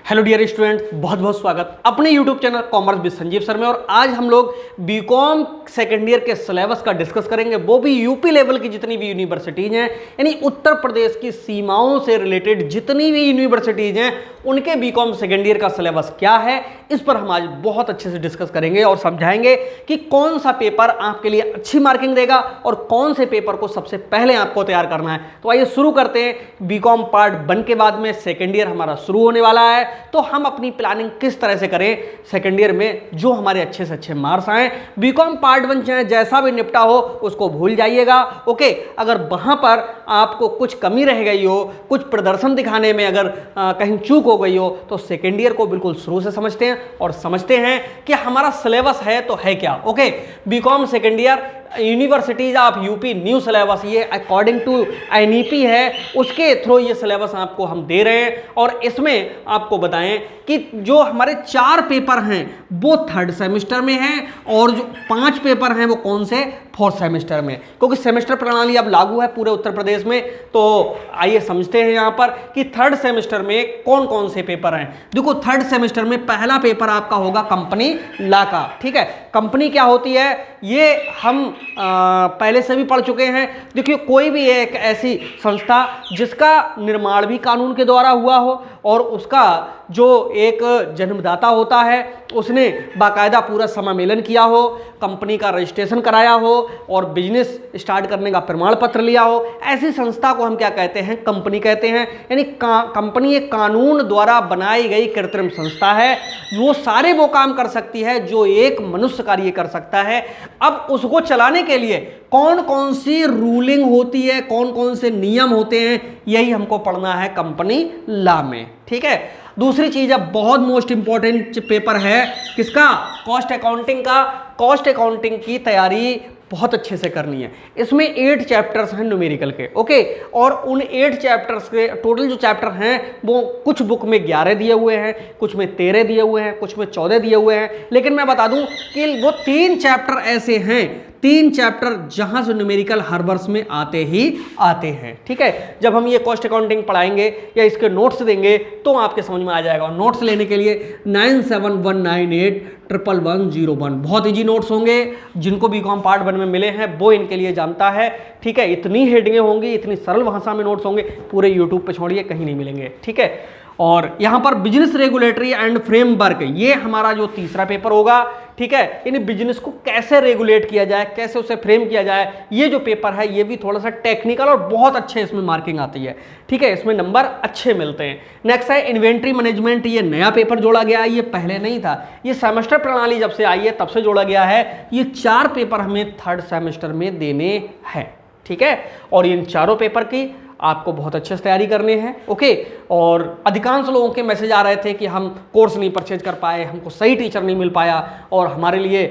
Hello dear students, बहुत बहुत स्वागत अपने YouTube channel commerce with Sanjeev sir में। और आज हम लोग बीकॉम सेकेंड ईयर के सिलेबस का डिस्कस करेंगे, वो भी यूपी लेवल की जितनी भी यूनिवर्सिटीज हैं, यानी उत्तर प्रदेश की सीमाओं से रिलेटेड जितनी भी यूनिवर्सिटीज हैं उनके बीकॉम सेकेंड ईयर का सिलेबस क्या है, इस पर हम आज बहुत अच्छे से डिस्कस करेंगे और समझाएंगे कि कौन सा पेपर आपके लिए अच्छी मार्किंग देगा और कौन से पेपर को सबसे पहले आपको तैयार करना है। तो आइए शुरू करते हैं। बीकॉम पार्ट 1 के बाद में सेकेंड ईयर हमारा शुरू होने वाला है, तो हम अपनी प्लानिंग किस तरह से करें सेकेंड ईयर में जो हमारे अच्छे से अच्छे मार्क्स आए। बीकॉम पार्ट 1 चाहे जैसा भी निपटा हो उसको भूल जाइएगा, ओके। अगर वहां पर आपको कुछ कमी रह गई हो, कुछ प्रदर्शन दिखाने में अगर कहीं चूक हो गई हो, तो सेकेंड ईयर को बिल्कुल शुरू से समझते हैं और समझते हैं कि हमारा सिलेबस है तो है क्या, okay. BCom second year universities of UP new syllabus, ये अकॉर्डिंग टू एनईपी है, उसके थ्रू ये सिलेबस आपको हम दे रहे हैं। और इसमें आपको बताएं कि जो हमारे 4 पेपर हैं वो 3rd सेमेस्टर में हैं और जो 5 पेपर हैं वो कौन से 4th सेमेस्टर में, क्योंकि सेमेस्टर प्रणाली अब लागू है पूरे उत्तर प्रदेश में। तो आइए समझते हैं यहाँ पर कि 3rd सेमेस्टर में कौन कौन से पेपर हैं। देखो 3rd सेमेस्टर में पहला पेपर आपका होगा कंपनी लॉ का, ठीक है। कंपनी क्या होती है ये हम पहले से भी पढ़ चुके हैं। देखिए कोई भी एक ऐसी संस्था जिसका निर्माण भी कानून के द्वारा हुआ हो और उसका जो एक जन्मदाता होता है उसने बाकायदा पूरा समामेलन किया हो, कंपनी का रजिस्ट्रेशन कराया हो और बिजनेस स्टार्ट करने का प्रमाण पत्र लिया हो, ऐसी संस्था को हम क्या कहते हैं, कंपनी कहते हैं। यानी कंपनी एक कानून द्वारा बनाई गई कृत्रिम संस्था है, वो सारे वो काम कर सकती है जो एक मनुष्य कार्य कर सकता है। अब उसको चलाने के लिए कौन कौन सी रूलिंग होती है, कौन कौन से नियम होते हैं, यही हमको पढ़ना है कंपनी लॉ में, ठीक है। दूसरी चीज है, बहुत मोस्ट इंपॉर्टेंट पेपर है किसका, कॉस्ट अकाउंटिंग का। कॉस्ट अकाउंटिंग की तैयारी बहुत अच्छे से करनी है। इसमें 8 चैप्टर्स हैं न्यूमेरिकल के, ओके। और उन 8 चैप्टर्स के टोटल जो चैप्टर हैं वो कुछ बुक में 11 दिए हुए हैं, कुछ में 13 दिए हुए हैं, कुछ में 14 दिए हुए हैं। लेकिन मैं बता दूं कि वो 3 चैप्टर ऐसे हैं, 3 चैप्टर जहां से न्यूमेरिकल हर वर्ष में आते ही आते हैं, ठीक है। जब हम ये कॉस्ट अकाउंटिंग पढ़ाएंगे या इसके नोट्स देंगे तो आपके समझ में आ जाएगा। नोट्स लेने के लिए 9719811101, बहुत ईजी नोट्स होंगे। जिनको बीकॉम पार्ट 1 में मिले हैं वो इनके लिए जानता है, ठीक है। इतनी हेडिंगें होंगी, इतनी सरल भाषा में नोट्स होंगे, पूरे यूट्यूब पे छोड़िए कहीं नहीं मिलेंगे, ठीक है। और यहाँ पर बिजनेस रेगुलेटरी एंड फ्रेमवर्क, ये हमारा जो तीसरा पेपर होगा, ठीक है। यानी बिजनेस को कैसे रेगुलेट किया जाए, कैसे उसे फ्रेम किया जाए, ये जो पेपर है ये भी थोड़ा सा टेक्निकल और बहुत अच्छे इसमें मार्किंग आती है, ठीक है। इसमें नंबर अच्छे मिलते हैं। नेक्स्ट है इन्वेंट्री मैनेजमेंट, ये नया पेपर जोड़ा गया है, ये पहले नहीं था, ये सेमेस्टर प्रणाली जब से आई है तब से जोड़ा गया है। ये 4 पेपर हमें 3rd सेमेस्टर में देने हैं, ठीक है। और इन चारों पेपर की आपको बहुत अच्छे से तैयारी करनी है, ओके। और अधिकांश लोगों के मैसेज आ रहे थे कि हम कोर्स नहीं परचेज कर पाए, हमको सही टीचर नहीं मिल पाया और हमारे लिए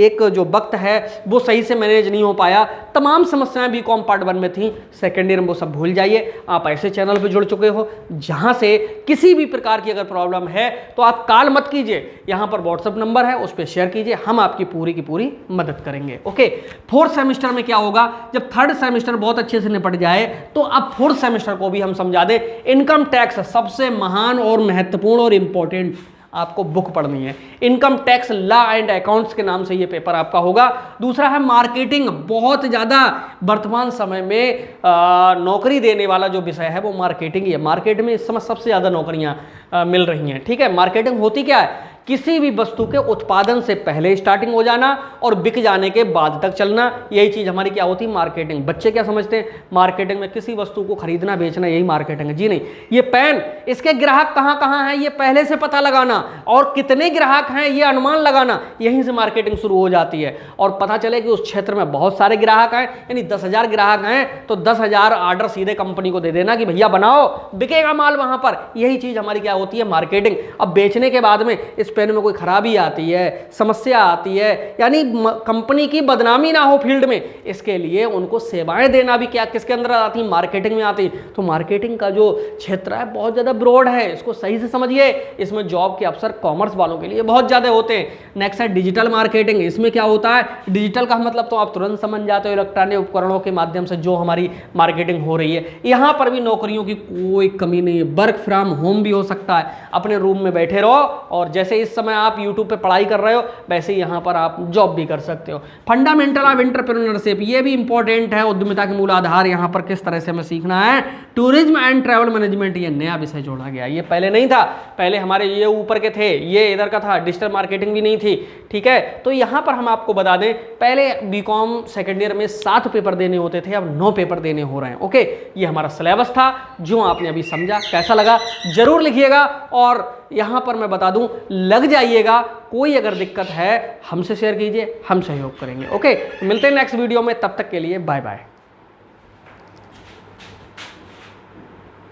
एक जो वक्त है वो सही से मैनेज नहीं हो पाया। तमाम समस्याएं बीकॉम पार्ट 1 में थी, सेकेंड ईयर में वो सब भूल जाइए। आप ऐसे चैनल पे जुड़ चुके हो जहां से किसी भी प्रकार की अगर प्रॉब्लम है तो आप कॉल मत कीजिए, यहाँ पर व्हाट्सएप नंबर है उस पर शेयर कीजिए, हम आपकी पूरी की पूरी मदद करेंगे, ओके। 4th सेमेस्टर में क्या होगा, जब 3rd सेमेस्टर बहुत अच्छे से निपट जाए तो अब 4th सेमेस्टर को भी हम समझा दें। इनकम टैक्स सबसे महान और महत्वपूर्ण और इंपॉर्टेंट आपको बुक पढ़नी है। Income tax law and accounts के नाम से ये पेपर आपका होगा। दूसरा है मार्केटिंग, बहुत ज़्यादा वर्तमान समय में नौकरी देने वाला जो विषय है वो मार्केटिंग ही है। मार्केट में इस समय सबसे ज़्यादा नौकरियां मिल रही हैं, ठीक है। मार्केटिंग होती क्या है, किसी भी वस्तु के उत्पादन से पहले स्टार्टिंग हो जाना और बिक जाने के बाद तक चलना, यही चीज हमारी क्या होती है, मार्केटिंग। बच्चे क्या समझते हैं, मार्केटिंग में किसी वस्तु को खरीदना बेचना यही मार्केटिंग है। जी नहीं, ये पेन, इसके ग्राहक कहाँ कहाँ हैं ये पहले से पता लगाना और कितने ग्राहक हैं ये अनुमान लगाना, यहीं से मार्केटिंग शुरू हो जाती है। और पता चले कि उस क्षेत्र में बहुत सारे ग्राहक हैं, यानी 10,000 ग्राहक हैं तो 10,000 ऑर्डर सीधे कंपनी को दे देना कि भैया बनाओ, बिकेगा माल वहां पर। यही चीज हमारी क्या होती है, मार्केटिंग। अब बेचने के बाद में इस पेन में कोई खराबी आती है, समस्या आती है, यानी कंपनी की बदनामी ना हो फील्ड में, इसके लिए उनको सेवाएं देना भी क्या किसके अंदर आती, मार्केटिंग में आती। तो मार्केटिंग का जो क्षेत्र है बहुत ज़्यादा ब्रॉड है, इसको सही से समझिए। इसमें जॉब के अवसर कॉमर्स वालों के लिए बहुत ज़्यादा होते हैं। नेक्स्ट है डिजिटल मार्केटिंग। इसमें क्या होता है, डिजिटल का मतलब तो आप तुरंत समझ जाते हो, इलेक्ट्रॉनिक उपकरणों के माध्यम से जो हमारी मार्केटिंग हो रही है। यहाँ पर भी नौकरियों की कोई कमी नहीं है, वर्क फ्रॉम होम भी हो सकता है, अपने रूम में बैठे रहो और जैसे इस समय आप यूट्यूब पे पढ़ाई कर रहे हो वैसे ही यहाँ पर आप जॉब भी कर सकते हो। फंडामेंटल ऑफ एंटरप्रेन्योरशिप, ये भी इंपॉर्टेंट है, उद्यमिता के मूल आधार यहाँ पर किस तरह से हमें सीखना है। टूरिज्म एंड ट्रैवल मैनेजमेंट, ये नया विषय जोड़ा गया, ये पहले नहीं था, पहले हमारे ये ऊपर के थे, ये इधर का था, डिजिटल मार्केटिंग भी नहीं थी, ठीक है। तो यहाँ पर हम आपको बता दें, पहले बीकॉम सेकेंड ईयर में 7 पेपर देने होते थे, अब 9 पेपर देने हो रहे हैं। ओके, ये हमारा सिलेबस था जो आपने अभी समझा, कैसा लगा जरूर लिखिएगा और यहाँ पर मैं बता दूं लग जाइएगा। कोई अगर दिक्कत है हमसे शेयर कीजिए, हम सहयोग करेंगे। ओके, मिलते हैं नेक्स्ट वीडियो में, तब तक के लिए बाय बाय।